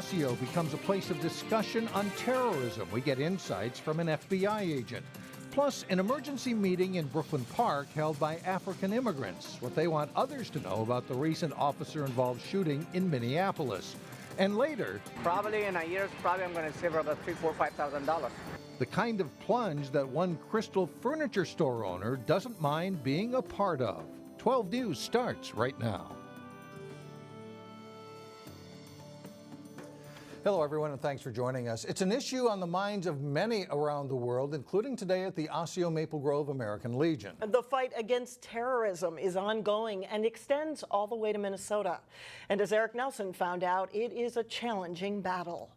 Osseo becomes a place of discussion on terrorism. We get insights from an FBI agent. Plus, an emergency meeting in Brooklyn Park held by African immigrants, what they want others to know about the recent officer-involved shooting in Minneapolis. And later, probably in a year, I'm going to save about $3,000, $4,000, $5,000. The kind of plunge that one Crystal furniture store owner doesn't mind being a part of. 12 News starts right now. Hello, everyone, and thanks for joining us. It's an issue on the minds of many around the world, including today at the Osseo Maple Grove American Legion. The fight against terrorism is ongoing and extends all the way to Minnesota. And as Eric Nelson found out, it is a challenging battle.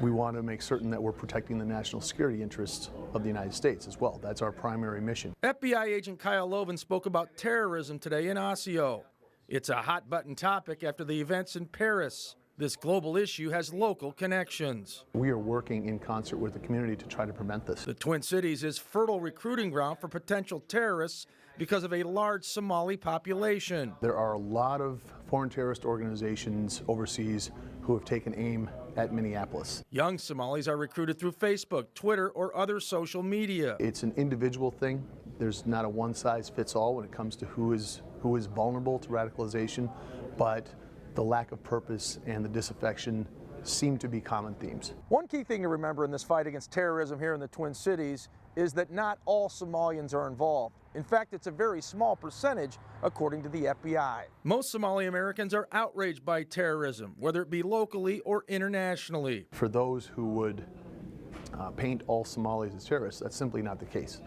We want to make certain that we're protecting the national security interests of the United States as well. That's our primary mission. FBI agent Kyle Loven spoke about terrorism today in Osseo. It's a hot-button topic after the events in Paris. This global issue has local connections. We are working in concert with the community to try to prevent this. The Twin Cities is fertile recruiting ground for potential terrorists because of a large Somali population. There are a lot of foreign terrorist organizations overseas who have taken aim at Minneapolis. Young Somalis are recruited through Facebook, Twitter, or other social media. It's an individual thing. There's not a one-size-fits-all when it comes to who is vulnerable to radicalization, but the lack of purpose and the disaffection seem to be common themes. One key thing to remember in this fight against terrorism here in the Twin Cities is that not all Somalians are involved. In fact, it's a very small percentage, according to the FBI. Most Somali Americans are outraged by terrorism, whether it be locally or internationally. For those who would paint all Somalis as terrorists, that's simply not the case.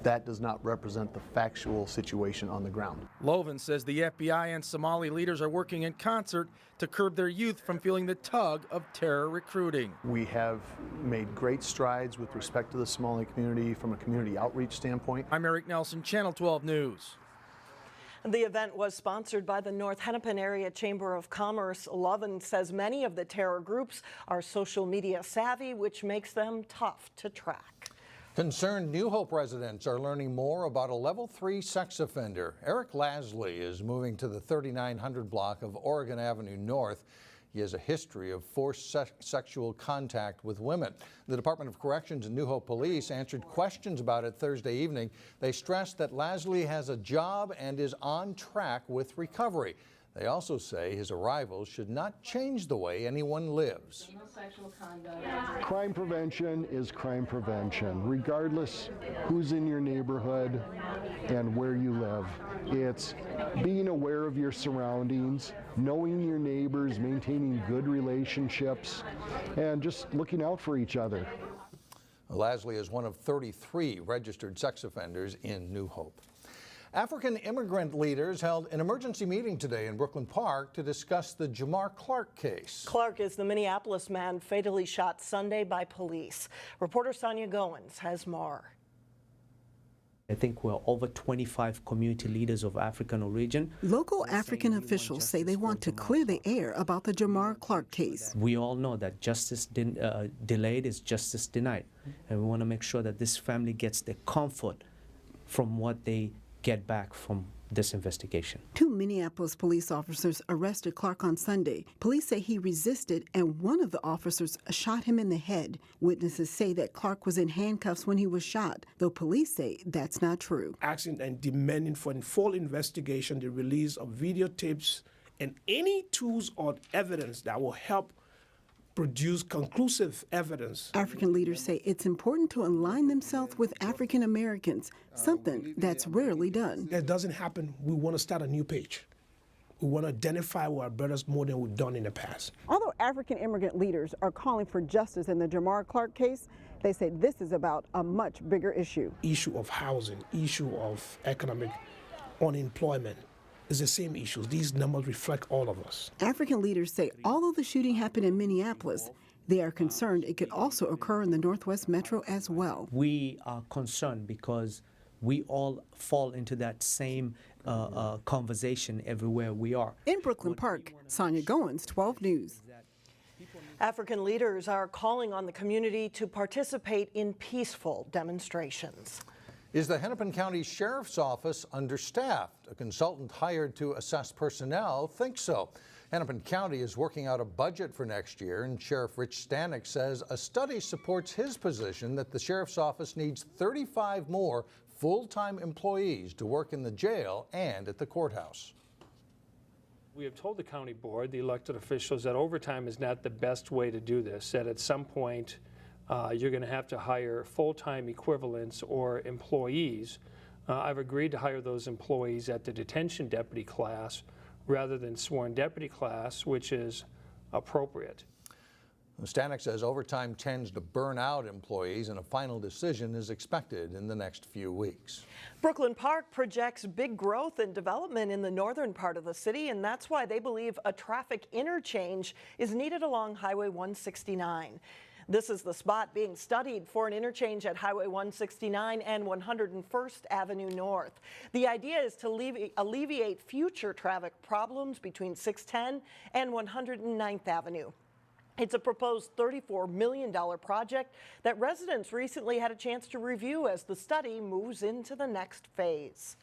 That does not represent the factual situation on the ground. Loven says the FBI and Somali leaders are working in concert to curb their youth from feeling the tug of terror recruiting. We have made great strides with respect to the Somali community from a community outreach standpoint. I'm Eric Nelson, Channel 12 News. The event was sponsored by the North Hennepin Area Chamber of Commerce. Loven says many of the terror groups are social media savvy, which makes them tough to track. Concerned New Hope residents are learning more about a level 3 sex offender. Eric Lasley is moving to the 3900 block of Oregon Avenue North. He has a history of forced sexual contact with women. The Department of Corrections and New Hope Police answered questions about it Thursday evening. They stressed that Lasley has a job and is on track with recovery. They also say his arrival should not change the way anyone lives. Crime prevention is crime prevention, regardless who's in your neighborhood and where you live. It's being aware of your surroundings, knowing your neighbors, maintaining good relationships, and just looking out for each other. Lasley is one of 33 registered sex offenders in New Hope. African immigrant leaders held an emergency meeting today in Brooklyn Park to discuss the Jamar Clark case. Clark is the Minneapolis man fatally shot Sunday by police. Reporter Sonia Goins has more. I think we're over 25 community leaders of African origin. Local African officials say they want to clear the air about the Jamar Clark case. We all know that justice delayed is justice denied. And we want to make sure that this family gets the comfort from what they get back from this investigation. 2 Minneapolis police officers arrested Clark on Sunday. Police say he resisted and one of the officers shot him in the head. Witnesses say that Clark was in handcuffs when he was shot, though police say that's not true. Asking and demanding for a full investigation, the release of videotapes and any tools or evidence that will help produce conclusive evidence. African leaders say it's important to align themselves with African Americans, something that's rarely done. That doesn't happen. We want to start a new page. We want to identify with our brothers more than we've done in the past. Although African immigrant leaders are calling for justice in the Jamar Clark case, they say this is about a much bigger issue. Issue of housing, issue of economic unemployment. It's the same issues. These numbers reflect all of us. African leaders say although the shooting happened in Minneapolis, they are concerned it could also occur in the Northwest Metro as well. We are concerned because we all fall into that same conversation everywhere we are. In Brooklyn Park, Sonia Goins, 12 News. African leaders are calling on the community to participate in peaceful demonstrations. Is the Hennepin County Sheriff's Office understaffed? A consultant hired to assess personnel thinks so. Hennepin County is working out a budget for next year, and Sheriff Rich Stanek says a study supports his position that the sheriff's office needs 35 more full-time employees to work in the jail and at the courthouse. We have told the county board, the elected officials, that overtime is not the best way to do this, that at some point you're going to have to hire full-time equivalents or employees. I've agreed to hire those employees at the detention deputy class rather than sworn deputy class, which is appropriate. Stanek says overtime tends to burn out employees, and a final decision is expected in the next few weeks. Brooklyn Park projects big growth and development in the northern part of the city, and that's why they believe a traffic interchange is needed along Highway 169. This is the spot being studied for an interchange at Highway 169 and 101st Avenue North. The idea is to alleviate future traffic problems between 610 and 109th Avenue. It's a proposed $34 million project that residents recently had a chance to review as the study moves into the next phase.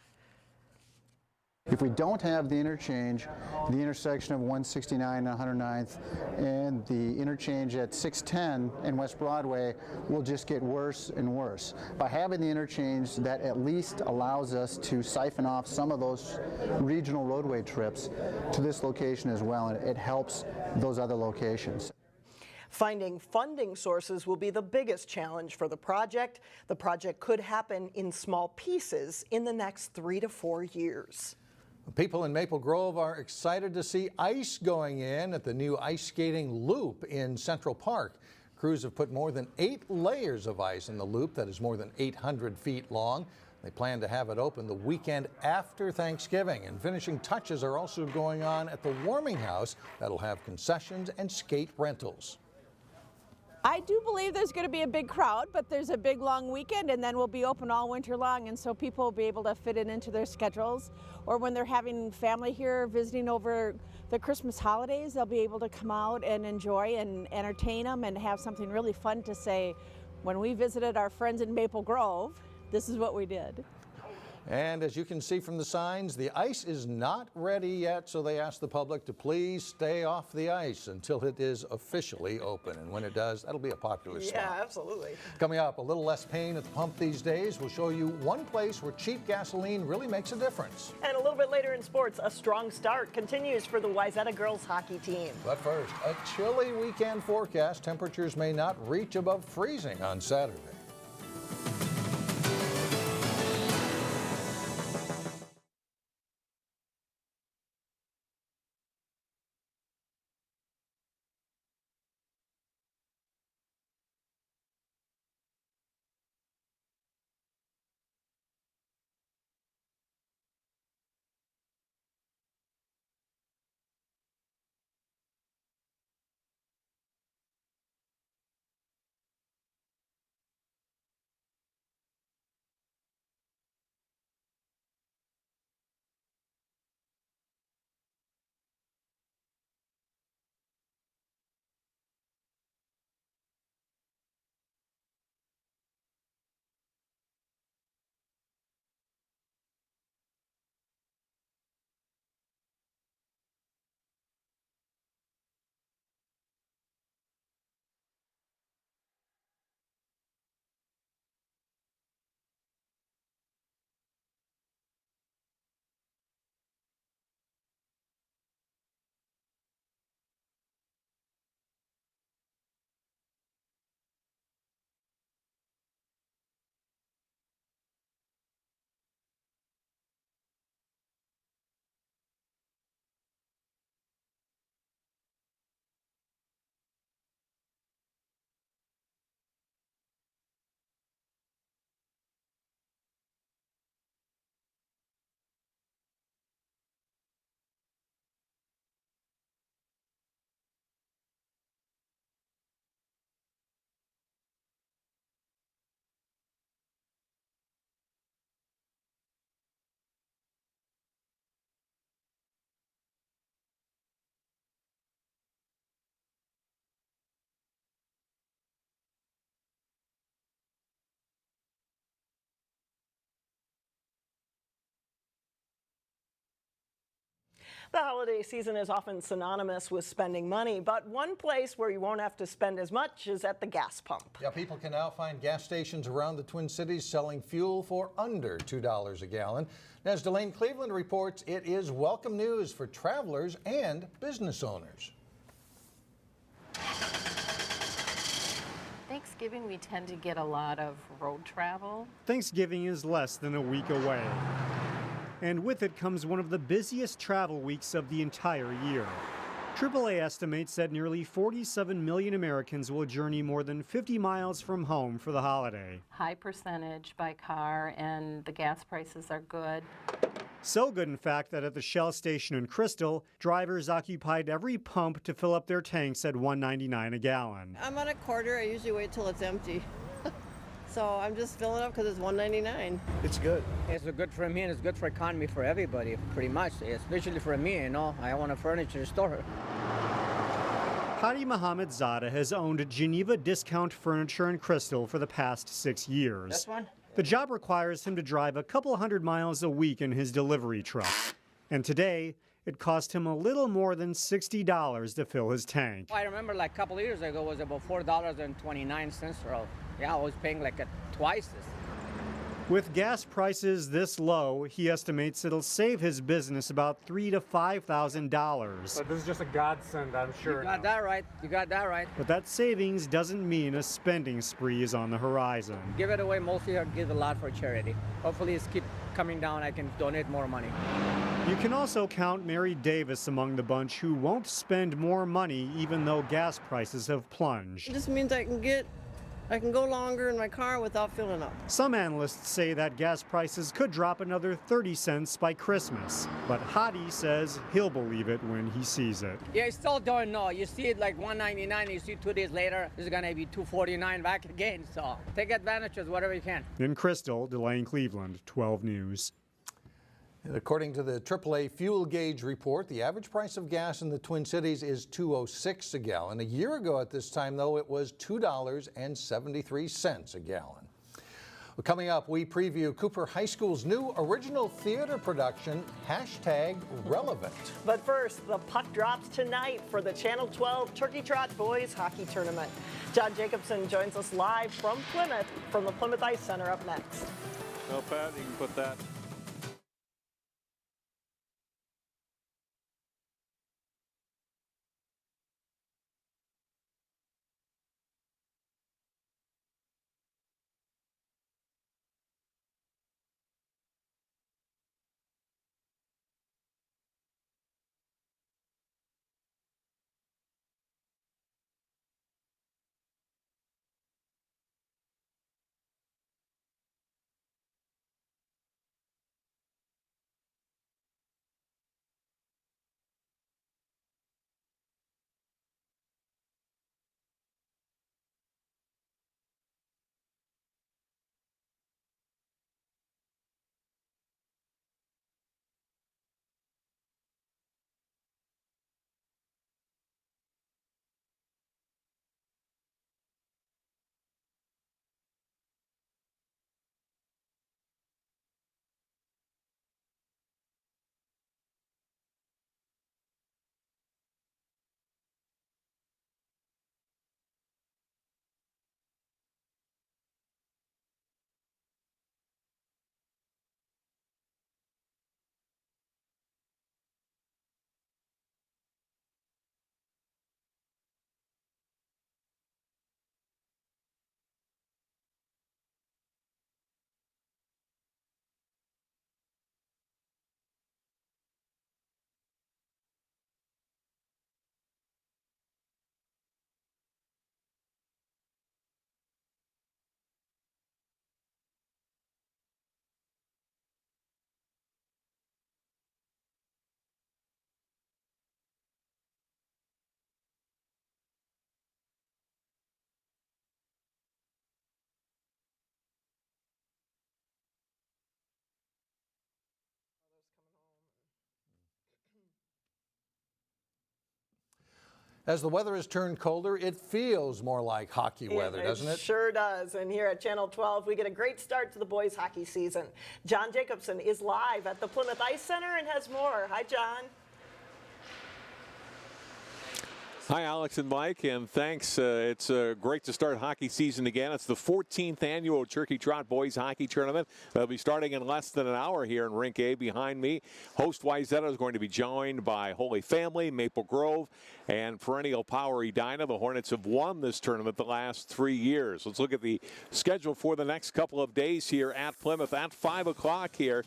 If we don't have the interchange, the intersection of 169 and 109th and the interchange at 610 and West Broadway will just get worse and worse. By having the interchange, that at least allows us to siphon off some of those regional roadway trips to this location as well, and it helps those other locations. Finding funding sources will be the biggest challenge for the project. The project could happen in small pieces in the next 3 to 4 years. People in Maple Grove are excited to see ice going in at the new ice skating loop in Central Park. Crews have put more than 8 layers of ice in the loop that is more than 800 feet long. They plan to have it open the weekend after Thanksgiving, and finishing touches are also going on at the warming house that'll have concessions and skate rentals. I do believe there's going to be a big crowd, but there's a big long weekend, and then we'll be open all winter long, and so people will be able to fit it into their schedules. Or when they're having family here visiting over the Christmas holidays, they'll be able to come out and enjoy and entertain them and have something really fun to say. When we visited our friends in Maple Grove, this is what we did. And as you can see from the signs, the ice is not ready yet, so they ask the public to please stay off the ice until it is officially open. And when it does, that'll be a popular spot. Yeah, absolutely. Coming up, a little less pain at the pump these days. We'll show you one place where cheap gasoline really makes a difference. And a little bit later in sports, a strong start continues for the Wayzata girls hockey team. But first, a chilly weekend forecast. Temperatures may not reach above freezing on Saturday. The holiday season is often synonymous with spending money, but one place where you won't have to spend as much is at the gas pump. Yeah, people can now find gas stations around the Twin Cities selling fuel for under $2 a gallon. As Delane Cleveland reports, it is welcome news for travelers and business owners. Thanksgiving, we tend to get a lot of road travel. Thanksgiving is less than a week away. And with it comes one of the busiest travel weeks of the entire year. AAA estimates that nearly 47 million Americans will journey more than 50 miles from home for the holiday. High percentage by car, and the gas prices are good. So good, in fact, that at the Shell station in Crystal, drivers occupied every pump to fill up their tanks at $1.99 a gallon. I'm on a quarter. I usually wait till it's empty. So I'm just filling up because it's $1.99. It's good. It's good for me and it's good for economy for everybody, pretty much. Especially for me, you know. I want a furniture store. Hadi Mohammed Zada has owned Geneva Discount Furniture in Crystal for the past 6 years. This one? The job requires him to drive a couple hundred miles a week in his delivery truck. And today, it cost him a little more than $60 to fill his tank. I remember like a couple of years ago it was about $4.29 for yeah, I was paying like twice this. With gas prices this low, he estimates it'll save his business about $3,000 to $5,000. But this is just a godsend, I'm sure. You got that right. You got that right. But that savings doesn't mean a spending spree is on the horizon. Give it away. Mostly I give a lot for charity. Hopefully it's keep coming down. I can donate more money. You can also count Mary Davis among the bunch who won't spend more money even though gas prices have plunged. It just means I can go longer in my car without filling up. Some analysts say that gas prices could drop another 30 cents by Christmas, but Hadi says he'll believe it when he sees it. Yeah, I still don't know. You see it like $1.99, you see 2 days later, it's gonna be $2.49 back again, so take advantage of whatever you can. In Crystal, Delane Cleveland, 12 News. And according to the AAA fuel gauge report, the average price of gas in the Twin Cities is $2.06 a gallon. A year ago at this time, though, it was $2.73 a gallon. Well, coming up, we preview Cooper High School's new original theater production, #Relevant. But first, the puck drops tonight for the Channel 12 Turkey Trot Boys Hockey Tournament. John Jacobson joins us live from Plymouth, from the Plymouth Ice Center up next. Well, Pat, you can put that. As the weather has turned colder, it feels more like hockey weather, doesn't it? It sure does. And here at Channel 12, we get a great start to the boys' hockey season. John Jacobson is live at the Plymouth Ice Center and has more. Hi, John. Hi, Alex and Mike, and thanks. It's great to start hockey season again. It's the 14th annual Turkey Trot Boys Hockey Tournament. They'll be starting in less than an hour here in Rink A behind me. Host Wayzata is going to be joined by Holy Family, Maple Grove, and perennial power Edina. The Hornets have won this tournament the last 3 years. Let's look at the schedule for the next couple of days here at Plymouth at 5 o'clock here.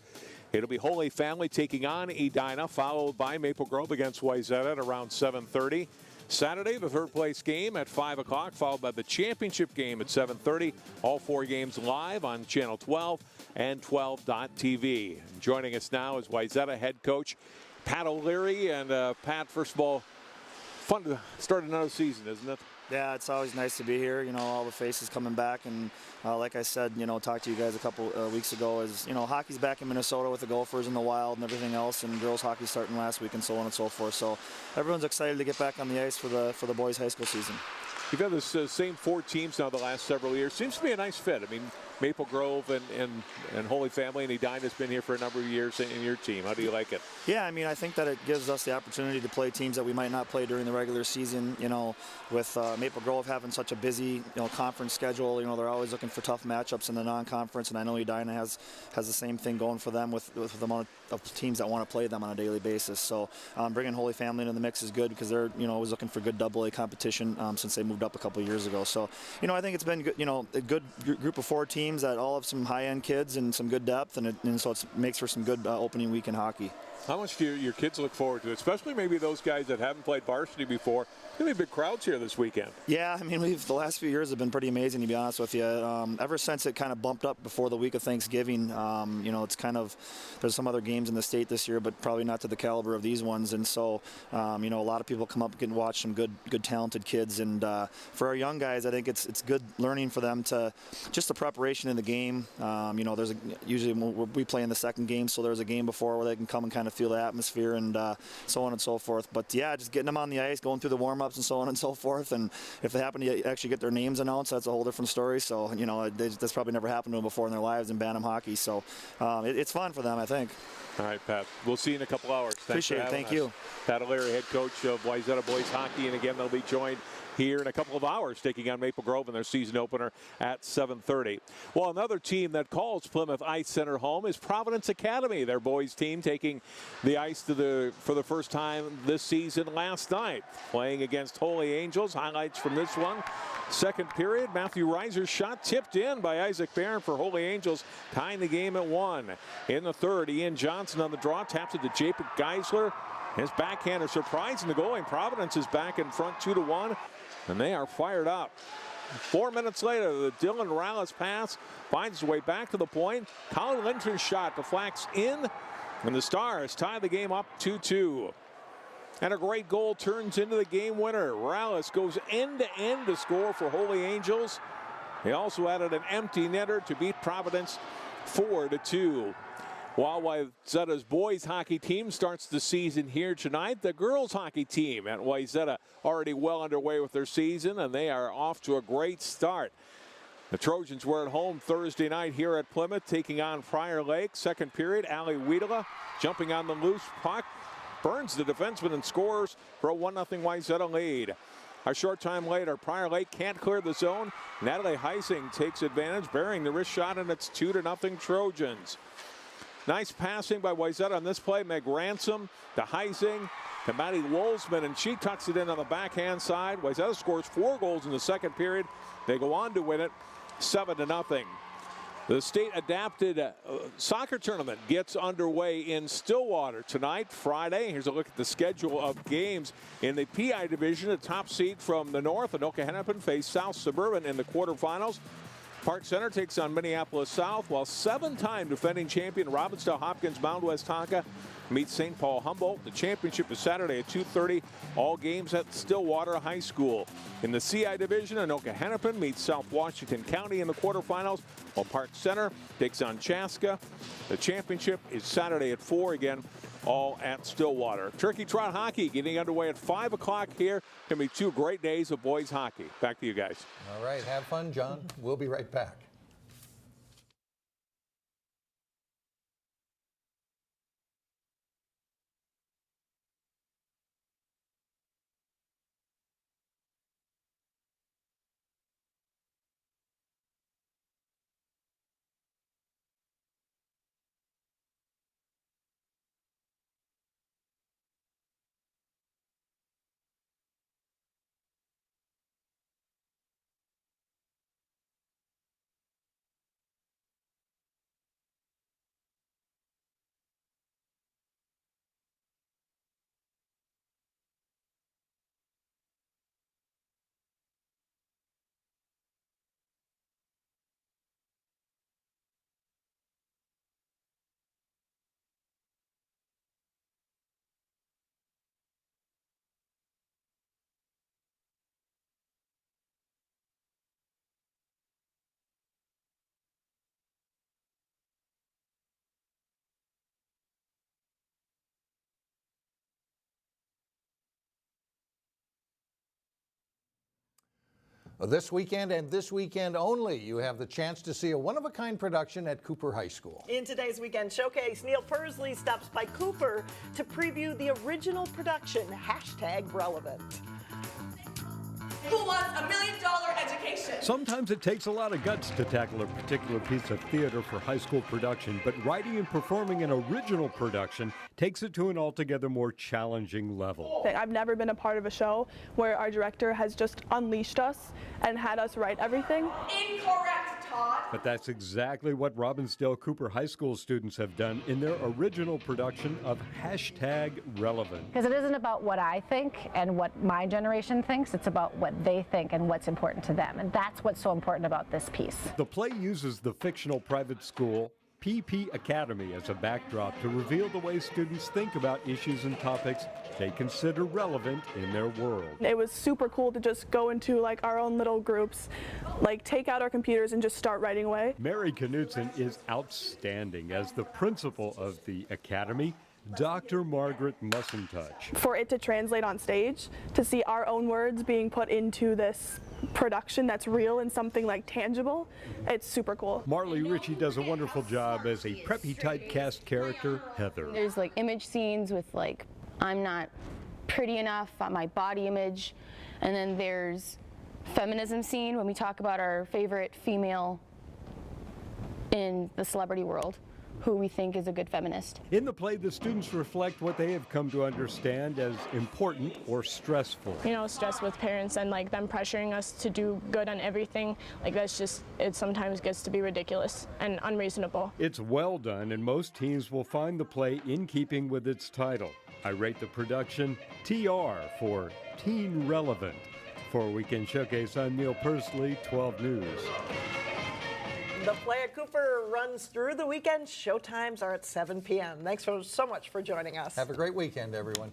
It'll be Holy Family taking on Edina, followed by Maple Grove against Wayzata at around 7:30. Saturday, the third place game at 5 o'clock, followed by the championship game at 7:30. All 4 games live on Channel 12 and 12.tv. Joining us now is Wayzata head coach Pat O'Leary. And Pat, first of all, fun to start another season, isn't it? Yeah, it's always nice to be here. You know, all the faces coming back, and like I said, you know, talked to you guys a couple weeks ago. Is hockey's back in Minnesota with the Gophers and the Wild and everything else, and girls hockey starting last week and so on and so forth. So everyone's excited to get back on the ice for the boys' high school season. You've had this same 4 teams now the last several years. Seems to be a nice fit. I mean, Maple Grove and Holy Family and Edina's been here for a number of years in your team. How do you like it? Yeah, I mean, I think that it gives us the opportunity to play teams that we might not play during the regular season. You know, with Maple Grove having such a busy conference schedule, they're always looking for tough matchups in the non-conference, and I know Edina has the same thing going for them with the amount of teams that want to play them on a daily basis. So bringing Holy Family into the mix is good because they're always looking for good AA competition since they moved up a couple of years ago. So I think it's been good, a good group of 4 teams that all have some high-end kids and some good depth, and so it makes for some good opening weekend hockey. How much do your kids look forward to it, especially maybe those guys that haven't played varsity before? Really big crowds here this weekend. Yeah, I mean, the last few years have been pretty amazing, to be honest with you. Ever since it kind of bumped up before the week of Thanksgiving, it's kind of, there's some other games in the state this year, but probably not to the caliber of these ones. And so, a lot of people come up and watch some good talented kids. And for our young guys, I think it's good learning for them to, just the preparation in the game. There's usually we play in the second game, so there's a game before where they can come and kind of feel the atmosphere and so on and so forth. But yeah, just getting them on the ice, going through the warm-ups and so on and so forth. And if they happen to actually get their names announced, that's a whole different story. So, that's probably never happened to them before in their lives in Bantam hockey. So it's fun for them, I think. All right, Pat. We'll see you in a couple hours. Appreciate it. Thank you. Pat O'Leary, head coach of Wayzata Boys Hockey. And again, they'll be joined here in a couple of hours, taking on Maple Grove in their season opener at 7:30. Well, another team that calls Plymouth Ice Center home is Providence Academy, their boys team taking the ice for the first time this season last night, playing against Holy Angels. Highlights from this one. Second period, Matthew Reiser's shot tipped in by Isaac Barron for Holy Angels, tying the game at 1. In the third, Ian Johnson on the draw, taps it to Jacob Geisler. His backhander surprising the goal, and Providence is back in front 2-1, and they are fired up. 4 minutes later, the Dylan Rallis pass finds his way back to the point. Colin Linton's shot deflects in, and the Stars tie the game up 2-2. And a great goal turns into the game winner. Rallis goes end-to-end to score for Holy Angels. He also added an empty netter to beat Providence 4-2. While Wayzata's boys hockey team starts the season here tonight, the girls hockey team at Wayzata already well underway with their season, and they are off to a great start. The Trojans were at home Thursday night here at Plymouth, taking on Prior Lake. Second period, Ali Wiedela jumping on the loose puck, burns the defenseman and scores for a 1-0 Wayzata lead. A short time later, Prior Lake can't clear the zone. Natalie Heising takes advantage, burying the wrist shot, and it's 2-0 Trojans. Nice passing by Wayzata on this play. Meg Ransom to Heising to Maddie Wolfsman, and she tucks it in on the backhand side. Wayzata scores 4 goals in the second period. They go on to win it 7-0. The state adapted soccer tournament gets underway in Stillwater tonight, Friday. Here's a look at the schedule of games in the PI division. The top seed from the north, Anoka Hennepin, face South Suburban in the quarterfinals. Park Center takes on Minneapolis South, while 7-time defending champion Robbinsdale Hopkins Mound West Tonka meets St. Paul Humboldt. The championship is Saturday at 2:30. All games at Stillwater High School. In the CI division, Anoka Hennepin meets South Washington County in the quarterfinals, while Park Center takes on Chaska. The championship is Saturday at 4 again. All at Stillwater. Turkey Trot hockey getting underway at 5 o'clock here. Going to be 2 great days of boys hockey. Back to you guys. All right, have fun, John. We'll be right back. This weekend and this weekend only, you have the chance to see a one-of-a-kind production at Cooper High School. In today's Weekend Showcase, Neil Persley stops by Cooper to preview the original production, #relevant. Who wants $1 million education? Sometimes it takes a lot of guts to tackle a particular piece of theater for high school production, but writing and performing an original production takes it to an altogether more challenging level. I've never been a part of a show where our director has just unleashed us and had us write everything. Incorrect, Todd. But that's exactly what Robbinsdale Cooper High School students have done in their original production of #relevant. Because it isn't about what I think and what my generation thinks, it's about what they think and what's important to them. And that's what's so important about this piece. The play uses the fictional private school PP Academy as a backdrop to reveal the way students think about issues and topics they consider relevant in their world. It was super cool to just go into like our own little groups, like take out our computers and just start writing away. Mary Knudsen is outstanding as the principal of the academy, Dr. Margaret Mussentouch. For it to translate on stage, to see our own words being put into this production that's real and something like tangible, it's super cool. Marley Ritchie does a wonderful job as a preppy typecast character, Heather. There's like image scenes with like, I'm not pretty enough, my body image, and then there's feminism scene when we talk about our favorite female in the celebrity world, who we think is a good feminist. In the play, the students reflect what they have come to understand as important or stressful. You know, stress with parents and like them pressuring us to do good on everything, like that's just, it sometimes gets to be ridiculous and unreasonable. It's well done, and most teens will find the play in keeping with its title. I rate the production TR for Teen Relevant. For Weekend Showcase, I'm Neil Persley, 12 News. The play at Cooper runs through the weekend. Showtimes are at 7 p.m. Thanks so much for joining us. Have a great weekend, everyone.